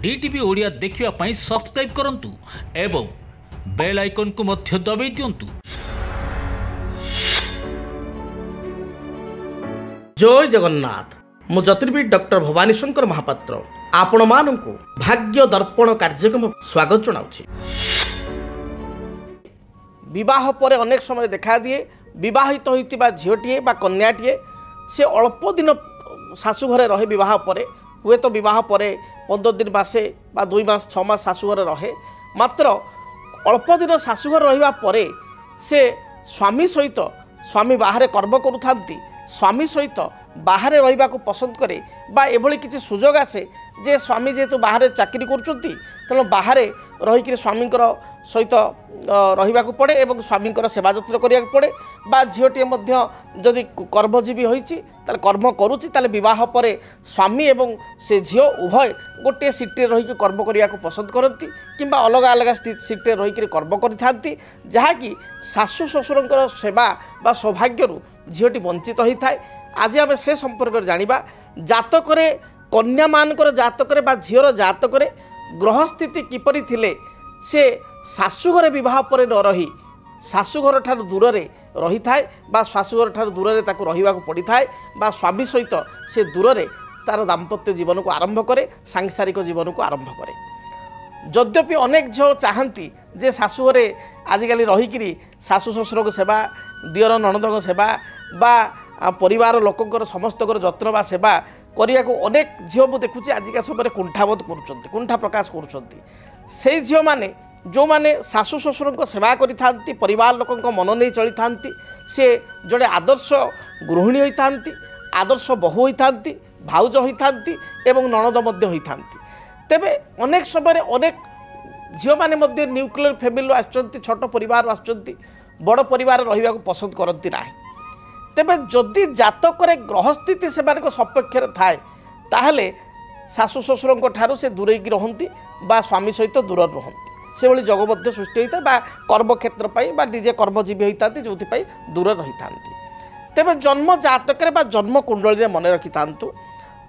DTV Odia देखिवा पाई subscribe करंतु एवं बेल आइकन को मध्य दबाई दियंतु। जय जगन्नाथ। मु ज्योतिर्विद डॉक्टर भवानी शंकर महापात्र आपण मानकु भाग्य दर्पण कार्यक्रम स्वागत जनाउछि। विवाह पर अनेक समय देखा दिए विवाहित होइतिबा झियोटिए बा कन्याटिए से अल्प दिन शाशु घरे रहे। विवाह पर हुए तो विवाह पर 15 दिन मासे बा 2 मास 6 मास शाशु घरे रहे। मात्र अल्प दिन शाशु घरे रहिबा परे से स्वामी सहित स्वामी बाहर कर्म करूथांती, स्वामी सहित बाहर रहिबा को पसंद करे बा एभली किसी सुजोग आसे जे स्वामी जेहेतु बाहर चाकरी करुचंती तेणु बाहर रहीकि स्वामी सहित रहिबा को पड़े एवं स्वामी सेवा जत्न करिया पड़े। बा झीटी जदि कर्मजीवी होइछि ताले कर्म करुछि ताले विवाह पर स्वामी एवं से झील उभय गोटे सीट्रे रहीकि कर्म करिया को पसंद करती किंबा अलग अलग सीट्रे रहीकि कर्म करिथांती, जहाँकि शाशु शशुरंकर सेवा बा सौभाग्यरू झीटी वंचित होता है। आज आम से संपर्क जानिबा जातकरे कन्या मानकर जातकरे बा झीर जातकरे ग्रह स्थिति किपरि थिले से शाशुघर विवाह पर न रही शाशुघर ठार दूर रे रही थाए बा शाशुघर ठार दूर रे ताको रहिबा को पड़ी थाए बा स्वामी सहित से दूर रे तार दाम्पत्य जीवन को आरंभ करे, सांसारिक जीवन को आरंभ करे। यद्यपि अनेक झील चाहती जे शाशुघरे आजिकल रहीकि शाशु शशुर सेवा दियर नणद सेवा बा परिवार लोकंकर समस्तकर जत्न बा सेवा करिया को अनेक झील मु देखुची आजिका समय कुंठाबोध करुचंती, कुंठा प्रकाश करुचंती। से झील माने जो माने शाशु शशुर सेवा करिथांती, परिवार लोकंक मन नहीं चली थांती, से जड़े आदर्श गृहिणी होइथांती, आदर्श बहु होइथांती, भाउज होइथांती एवं नणद मध्य होइथांती। तेबे अनेक समय अनेक झील माने मध्य न्यूक्लियर फैमिली आछंती, छोट परिवार आछंती, बड़ परिवार रहिबा को पसंद करती नाही। तेबे जदि जातकरे ग्रह स्थिति से सपक्ष थाए ताहले शाशु शशुर ठारू से दूरेकी रहती बा स्वामी सहित दूर रहती, से भली जगबद्ध सृष्टि होता है कर्म क्षेत्र बा निजे कर्मजीवी होता जो दूर रही था। तेबे जन्म जातक बा जन्म कुंडली मन रखि था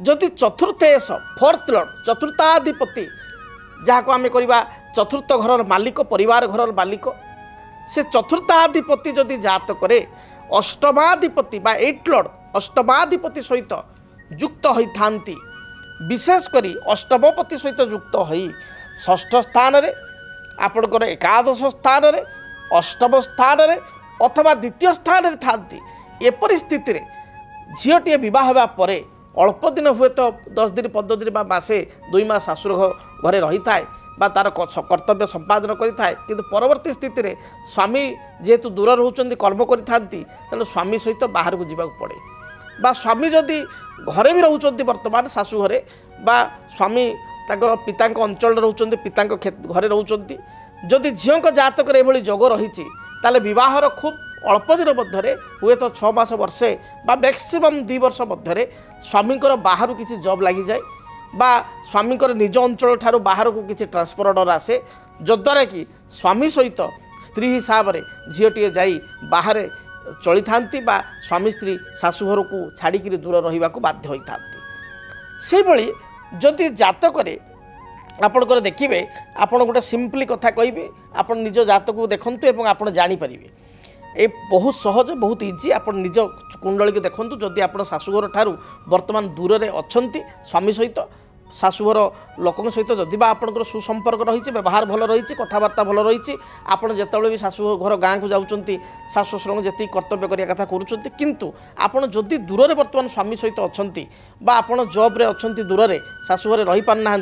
जदि चतुर्थेश फोर्थ लॉर्ड चतुर्थाधिपति जहाँ को आम करवा चतुर्थ घर मालिक परिवार घर मालिक से चतुर्थाधिपति जदि जातक अष्टमाधिपति बा 8 लॉर्ड अष्टमाधिपति सहित युक्त होइथांती, विशेषकर अष्टमपति सहित युक्त होई षष्ठ स्थान रे आपणकर एकादश स्थान रे अष्टम स्थान रे अथवा द्वितीय स्थान रे थांती। एपरि स्थिति रे झीटी विवाह होगा पर अल्प दिन हुए तो 10 दिन 15 दिन बा मासे 2 मास शाशुर घरे रही थाए बा तार कर्तव्य संपादन करिथाए, किंतु परवर्ती स्थिति रे स्वामी जेहेतु दूर रहउचंदी कर्म करिथांती तेणु स्वामी सहित बाहर को जीवा पड़े बा स्वामी जदि घरे भी रहउचंदी वर्तमान शाशु घरे बा स्वामी ताकर पितांक अंचल रहउचंदी पितांक घरे रहउचंदी जदि झील जातक एभली जोग रही ताले विवाहर खूब अल्प दिन मध्य हुए तो 6 मास वर्षे बा मैक्सिमम 2 वर्ष मध्य स्वामींकर बाहर किसी जॉब लगी जाए बा स्वामींकर निज अंचल ठारू बाहर को किसी ट्रांसफर ऑर्डर आसे जद्वारा कि स्वामी सहित स्त्री हिसाब से झीटी जाई बाहर चली थांती बा स्वामी स्त्री शाशुघर को छाड़िकी दूर रहिबा को बाध्य होई थांती। से भली जदि जातक आपणकर देखिए आपण गोटे सिंपली कथा कहबे आपण निज जातक को देखंतु एवं आपण जानि परिबे ए बहुत सहज बहुत इजी। आप निज कुंडली को देखंतु जदि आप शाशुघर ठारू वर्तमान दूर रे अछंती स्वामी सहित शाशुघर लोकों सहित जदि आपंकर सुसंपर्क रही व्यवहार भल रही कथबार्ता भल रही आपड़ जिते भी शाशुघर गाँव को जाऊँच शाशु शशुर जी कर्तव्य करने कथा करुँच किंतु आपड़ जदि दूर में बर्तमान स्वामी सहित अच्छा आपड़ जॉब रे अच्छा दूर में शाशुघर रही पारना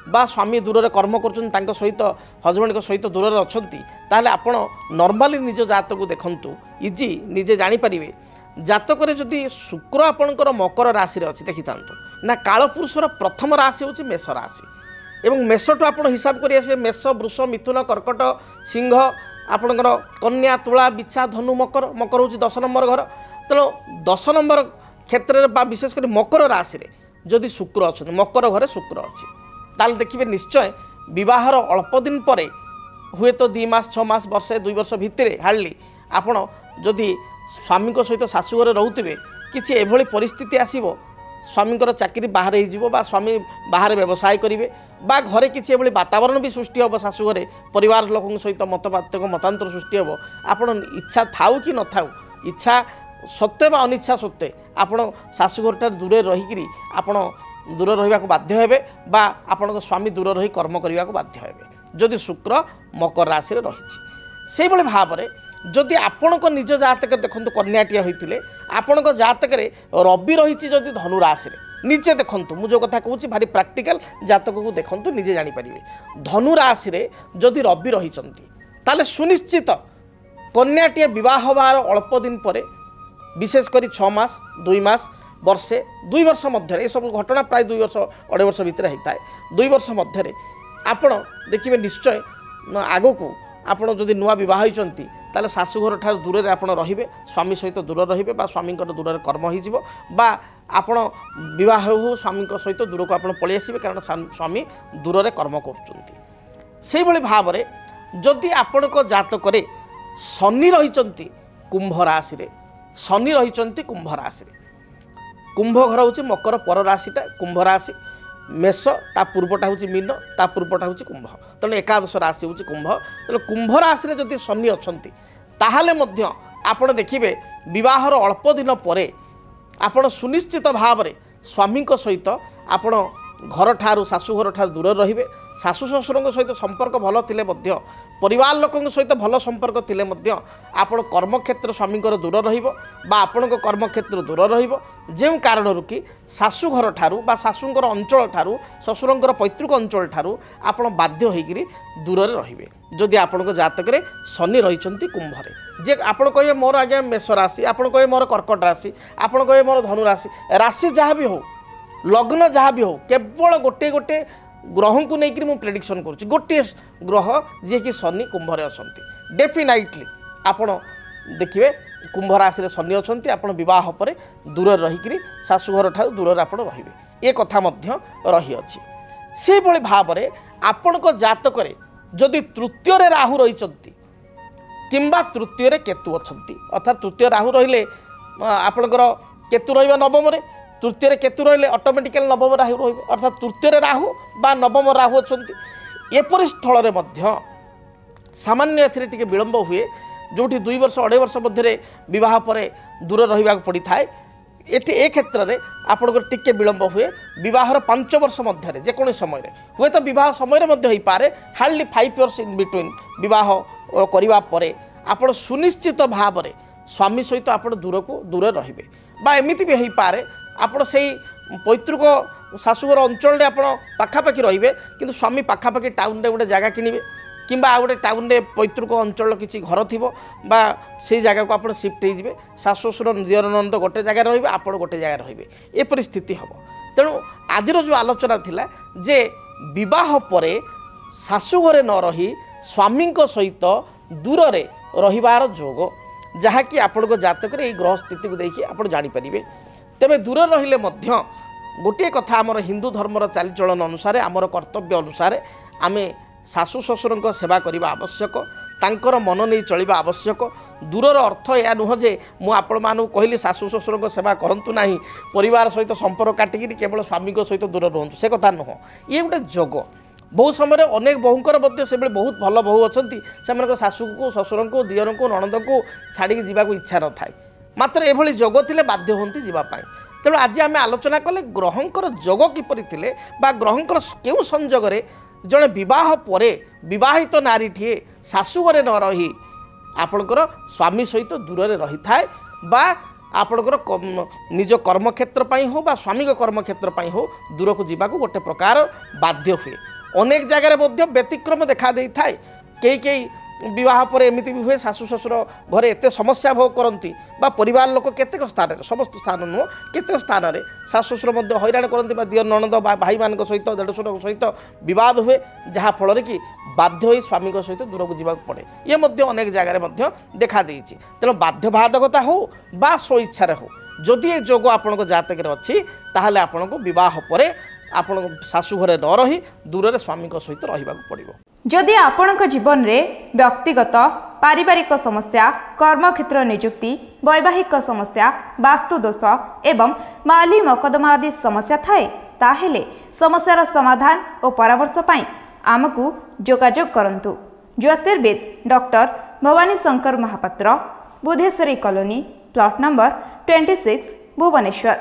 बा स्वामी दूर में कर्म कर सहित हजबैंड सहित दूर में अच्छा ताहले आपण नॉर्मली निज जातक को देखंतु इजी निजे जानीपारे जातक जदि शुक्र आपणकर मकर राशि अच्छी देखी था ना कालपुरुषर प्रथम राशि हूँ मेष राशि एवं मेषठू आप हिसाब करेंगे मेष वृष मिथुन कर्कट सिंह आपणकर कन्या तुला बिछा धनु मकर मकर हूँ 10 नंबर घर तेणु 10 नंबर क्षेत्र में विशेषकर मकर राशि रे जदि शुक्र अच्छा मकर घरे शुक्र अच्छी ताल देखिए निश्चय विवाहर अल्प दिन पर हुए तो 2 मास 6 मास वर्षे 2 वर्ष भितर हार्डली आपण जदि स्वामी सहित शाशुघर रोथे किसी एभली परिस्थिति आसीबो स्वामींकर चाकरी बाहर हो स्वामी बाहर व्यवसाय करेंगे बा घरे किसी एभली वातावरण भी सृष्टि हम शाशुघर परिवार लोक सहित मतपार्थ मतांतर सृष्टि हम आपण इच्छा थाऊ कि न थाऊ इच्छा सत्वे बा अनिच्छा सत्वे आपण शाशुघर दूरे रहीकि आपण दूर रहा बाध्य हेबे बा आपण स्वामी दूर रही कर्म करने को बाध्य हेबे जदि शुक्र मकर राशि रही से भाव में जदि आपण निज जातक देखो कन्याटिया होते आपण जातक रवि रही जदि धनु राशि निजे देखूँ मुझे कथा कहूँ भारी प्राक्टिकल जातक को देखूँ निजे जापर धनु राशि जदि रवि रही ताले सुनिश्चित कन्याटिया बह हबार अल्प दिन पर विशेषकर 6 मास 2 मास वर्षे 2 वर्ष मध्य ये सब घटना प्राय 2 वर्ष 2.5 वर्ष भितर होता है 2 वर्ष मध्य आपण देखिए निश्चय आग को आपण जदि नुआ बह होती ताले शाशुघर ठार दूर में आप रे स्वामी सहित दूर रे स्वामी दूर कर्म हो आपण बह हो स्वामी सहित दूर को आप पलि आसबे कारण स्वामी दूर में कर्म कर भाव में जदि आपण जातक शनि रही कुंभ राशि शनि रही कुंभ राशि कुंभ घर हूँ मकर पर राशिटा कुंभ राशि मेष ता पूर्वटा हूँ मीन ता पूर्वटा हूँ कुंभ तेणु एकादश राशि हूँ कुंभ तेणु कुंभ राशि जदि शनि अच्छा ताहले मध्य आपण देखिए विवाहर अल्प दिन पर आपण सुनिश्चित भाव में स्वामी सहित आपण घर ठारू शाशुघर ठार दूर रे शाशु शशुर सहित संपर्क भल थिले मध्य परिवार लोक सहित भल संपर्क थिले मध्य आपण कर्मक्षेत्र स्वामी दूर आपण कर्मक्षेत्र दूर जो कारण कि शाशुघर ठारू बा शाशुंकर अंचल ठारू शशुरंकर पैतृक अंचल ठारू आपण बाध्य होइकरी दूर रे जदि आपण जातक शनि रही कुंभरे जे आपण कहे मोर आज्ञा मेष राशि आपण कहे मोर कर्कट राशि आपण कहे मोर धनु राशि राशि जहाँ भी हो लग्न जहाँ भी हो केवल गोटे गोटे ग्रह को लेकर मुझे प्रेडिक्शन करुँच गोटे ग्रह जी कि शनि कुंभ अच्छा डेफिनेटली आपण देखिए कुंभ राशि शनि अच्छा आप बह दूर रहीकि शाशुघर ठार दूर आप रे कथा रही अच्छी से भाव में आपण जातक जदि तृतीय राहु रही किंबा तृतीय केतु अच्छा अर्थात तृतीय राहु रहिले आपणकर केतु रहा नवम तृतीय केतु रहिले ऑटोमेटिकल नवम राहु रही अर्थात तृतीय राहु बा नवम राहु अच्छा एपरी स्थल में सामान्य ए विलंब हुए जो 2 वर्ष 2.5 वर्ष मध्य बह पर दूर रहा पड़ी थाए ए क्षेत्र में आपंकर टिके विलंब हुए बहर 5 वर्ष मध्य जेको समय हे तो बह समय हो पारे हार्डली 5 इयर्स इन बिटवीन बह करने पर आप सुनिश्चित भाव में स्वामी सहित आप दूर को दूर रे बा एमती भी हो पारे आपण से पैतृक शाशुघर अंचल आप पाखापाखि रे कि स्वामी पाखापाखि टाउन रे गोटे जगह किणवे किंबा आ गोटे टाउन रे पैतृक अंचल किसी घर थी से जगह को आप शिफ्ट हो शाशु शशुर दियर नंद गोटे जगह रे आप गोटे जगह रे ए परिस्थिति हम तेणु आज जो आलोचना थिला जे विवाह पर शाशुघर न रही स्वामी सहित दूर रे रहिबार जोग जहाँकि आपण जातक ग्रह स्थिति को देखिए आप जानीपारे तेरे दूर रहिले मध्य गोटे कथा आमर हिंदू धर्मर चालचलन अनुसार आमर कर्तव्य अनुसार आम शाशु शशुर सेवा करने आवश्यक तांकर मन नहीं चलवा आवश्यक दूरर अर्थ यह नुह जे मुझे कहली शाशु शशुर सेवा करूँ ना परिवार सहित संपर्क काटिकी केवल स्वामी सहित दूर रुहतु से कथा नुह ये गोटे जोग बहुत समय अनेक बहुंकर से बहुत भल बहु अच्छा से शाशु को शशुर को दियर को नणंद को छाड़ी जावाक इच्छा न थाए मात्र एभली जोग थिले बाध्य होती जीवाई तेणु आज आम आलोचना कले ग्रहंकर जोग किपरि थिले बा ग्रहंकर केउ संजोगरे जड़े बह पर बहित नारीटीए शाशुघर न रही आपणकर स्वामी सहित दूर में रही थाए बा आपणकर निज कर्मक्षेत्र हो बा स्वामी कर्मक्षेत्र हो दूर को जीवाक गोटे प्रकार बाध्य हुए अनेक जगार व्यतिक्रम देखा दे थाए कई विवाह पर एमती भी हुए शाशु शशुर घरे एत समस्या भोग करती परिवार लोक केतेक स्थान समस्त स्थान नुह केतेक स्थान में शाशु शशुर हैरान करती दियर नणंद भाई मान सहित देढ़शुर सहित बद हुए जहाँफल कि बाध्य हो स्वामी सहित दूर को जावाक पड़े ये अनेक जगार देखा देती तेणु बाध्य बाधकता हो बा स्वइच्छार हो जदि ये जोग आपण जातक अच्छी ताहले आपण को विवाह पर आपण शाशुघर न रही दूर स्वामी सहित रहा पड़ो। जदि आपणक जीवन रे व्यक्तिगत पारिवारिक समस्या, कर्मक्षेत्र नियुक्ति, वैवाहिक समस्या, वास्तुदोष एवं माली मकदमा आदि समस्या थाए ताहेले समस्यार समाधान और परामर्श पाई आमको जोगाजोग करंतु। ज्योतिर्विद doctor Bhavani Shankar Mahapatra, Budheswari colony, plot number 26, Bhubaneswar.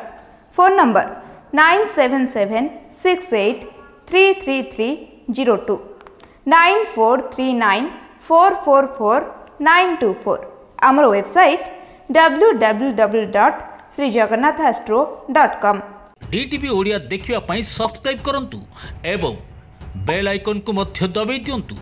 Phone number 9776833302 9439444924। आमर वेबसाइट www.srijagannathastro.com। DTV ओडिया देखिवा पाई सब्सक्राइब करंतु एवं बेल आइकन को मध्य दबाई दियंतु।